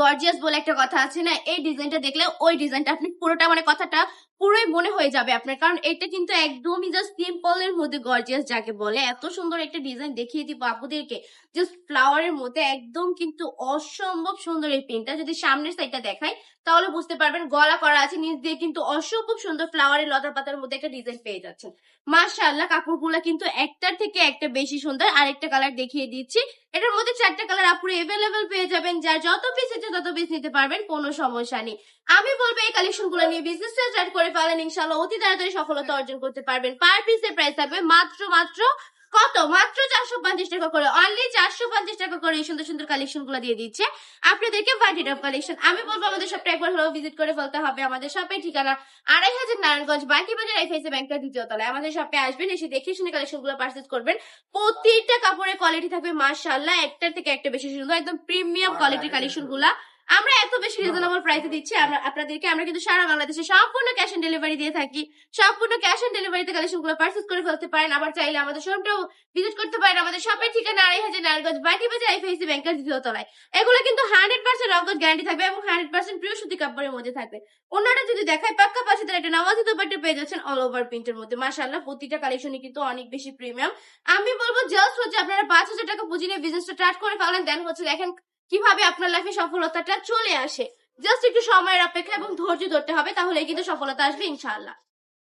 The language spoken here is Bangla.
গর্জিয়াস বলে একটা কথা আছে না, এই ডিজাইনটা দেখলে ওই ডিজাইনটা আপনি পুরোটা মানে কথাটা পুরোই মনে হয়ে যাবে আপনার, কারণ এটা কিন্তু একদমই জাস্ট সিম্পল এর মধ্যে গর্জিয়াস যাকে বলে। এত সুন্দর একটা ডিজাইন দেখিয়ে দিব আপুদেরকে, জাস্ট ফ্লাওয়ারের মধ্যে একদম কিন্তু অসম্ভব সুন্দর এই প্রিন্টটা। যদি সামনের সাইডটা দেখাই তাহলে বুঝতে পারবেন, গলা করা আছে, নিচ দিয়ে কিন্তু অসম্ভব সুন্দর ফ্লাওয়ারের লতা পাতার মধ্যে একটা ডিজাইন পেয়ে যাচ্ছেন। মাশাআল্লাহ, কাপড়গুলা কিন্তু একটার থেকে একটা বেশি সুন্দর। আরেকটা কালার দেখিয়ে দিচ্ছি, এটার মধ্যে 4টা কালার আপুরে এভেলেবেল পেয়ে যাবেন, যার যত পিস আছে তত পিস নিতে পারবেন, কোনো সমস্যা নেই। আমি বলবো এই কালেকশন গুলো নিয়ে বিজনেসটা স্টার্ট করে ফেলেন, ইনশাআল্লাহ অতি তাড়াতাড়ি সফলতা অর্জন করতে পারবেন। পার পিসের প্রাইস থাকবে মাত্র মাত্র কত, মাত্র 450 টাকা করে, অনলি 450 টাকা করে এই সুন্দর সুন্দর কালেকশন গুলো দিয়ে দিচ্ছে আপনাদেরকে ভাইটিড অফ কালেকশন। আমি বলবো আমাদের শপটা একবার হলেও ভিজিট করে ফেলতে হবে। আমাদের শপের ঠিকানা 2500 নারায়ণগঞ্জ বাকি বাজার, এফএসএ ব্যাংকের দ্বিতীয় তলায়। আমাদের শপে আসবেন, এসে দেখে শুনে কালেকশন গুলো পারচেজ করবেন। প্রতিটা কাপড়ের কোয়ালিটি থাকবে মাশাআল্লাহ একটার থেকে একটা বেশি সুন্দর, একদম প্রিমিয়াম কোয়ালিটির কালেকশন গুলা আমরা এত বেশি রিজনেবল প্রাইসে দিচ্ছি আপনাদেরকে। আমরা কিন্তু সারা বাংলাদেশে সম্পূর্ণ ক্যাশ অন ডেলিভারি দিয়ে থাকি। সম্পূর্ণ ক্যাশ অন ডেলিভারিতে কালেকশন গুলো পারচেজ করে ফেলতে পারেন। আবার চাইলে আমাদের শোরুমটাও ভিজিট করতে পারেন। আমাদের শপের ঠিকানা 2500 নারায়ণগঞ্জ বাটি বাজার, এফএসসি ব্যাংকের দ্বিতীয় তলায়। এগুলো কিন্তু 100% রংকশ গ্যারান্টি থাকবে এবং 100% প্রিয় সুতি কাপড়ের মধ্যে থাকবে। অন্যটা যদি দেখায় পাক্কা পাশে তার একটা নামাজি দোপাট্টা পেয়ে যাচ্ছেন অল ওভার প্রিন্টের মধ্যে। মাশাআল্লাহ, প্রতিটা কালেকশনই কিন্তু অনেক বেশি প্রিমিয়াম। আমি বলবো জাস্ট হচ্ছে আপনারা 5000 টাকা পুঁজি নিয়ে বিজনেসটা স্টার্ট করে ফেলেন, দেন হচ্ছে দেখেন কিভাবে আপনার লাইফে সফলতাটা চলে আসে। জাস্ট একটু সময়ের অপেক্ষা এবং ধৈর্য ধরতে হবে, তাহলে কিন্তু সফলতা আসবে ইনশাআল্লাহ।